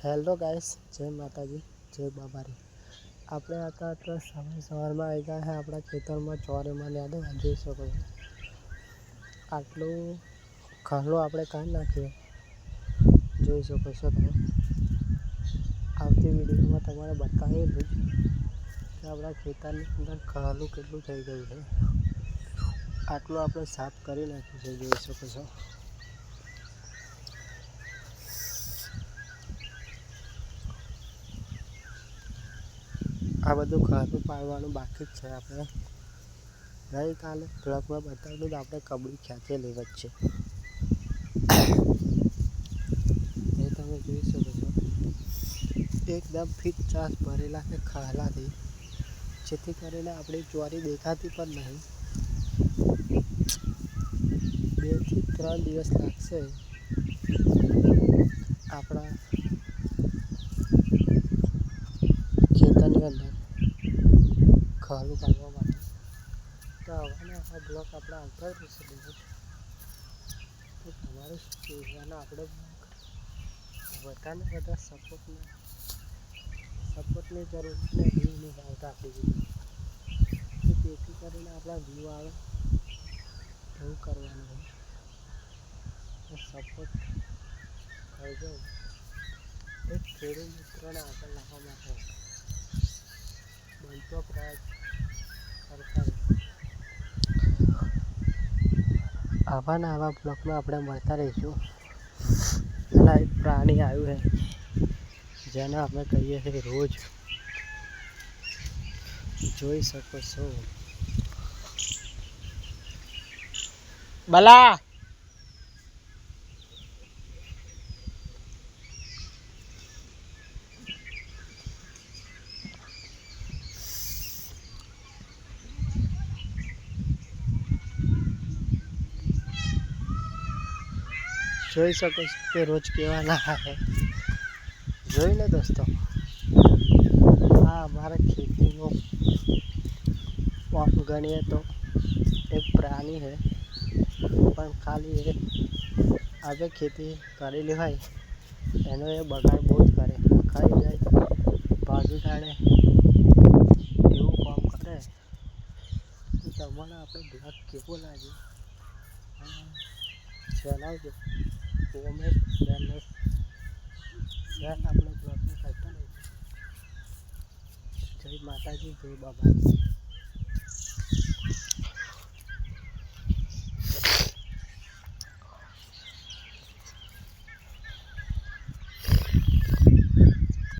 Hello guys, જય માતાજી, જય બાબારી। આપણે आता સવારમાં આવી ગયા છે આપણા ખેતરમાં ચોરીમાં યાદો જોઈ શકો છો। આટલું ખાલો આપણે કાઢી નાખ્યો, જોઈ શકો છો તમે। આવતી વિડીયોમાં તમારે બતાવેલું કે આપણા ખેતરની અંદર ખાલું કેટલું થઈ ગયું છે। આટલું આપણે સાફ કરી નાખ્યું છે, જોઈ શકો છો। આ બધું ખાતું પાડવાનું બાકી જ છે। આપણે ગઈકાલે બ્લોગમાં બતાવેલું તો આપણે કબડી ખેંચેલી વચ્ચે, એ તમે જોઈ શકો છો। એકદમ ફિટ ચાસ ભરેલા છે ખાલાથી, જેથી કરીને આપણી ચોરી દેખાતી પણ નહીં। 2 થી 3 દિવસ લાગશે આપણા ખેતરની અંદર ખાલું પાડવા માટે। તો આવાને આવા બ્લોક આપણે આવતા જ રહેશે દરરોજ। તો તમારે શું કહેવાના, આપણે બધાને બધા સપોર્ટની જરૂર છે। વ્યૂ નહીં આવતા આપણી વિડીયો, જેથી કરીને આપણા વ્યૂ આવે એવું કરવાનું હોય તો સપોર્ટ કરજો। એક ખેડૂત મિત્રોને આગળ લાવવા માટે બનતો પ્રયાસ કરતા રહો। આવા ને આવા બ્લોગમાં આપણે મળતા રહીશું। પેલા એક પ્રાણી આવ્યું છે જેને આપણે કહીએ છીએ રોજ, જોઈ શકો છો। બલા જોઈ શકો છો કે રોજ કેવા ના જોઈ લે દોસ્તો। આ અમારા ખેતીનો ગણીએ તો એક પ્રાણી છે, પણ ખાલી એ આજે ખેતી કરેલી હોય એનો એ બગાડ બહુ જ કરે, ખાઈ જાય, ભાગી કાઢે, એવું કામ કરે। તો તમને આપણો બ્લોગ કેવો લાગે જણાવજો, કોમેન્ટ આપણે બ્લોગને કરતા રહીશું। જય માતાજી, જય બાબા।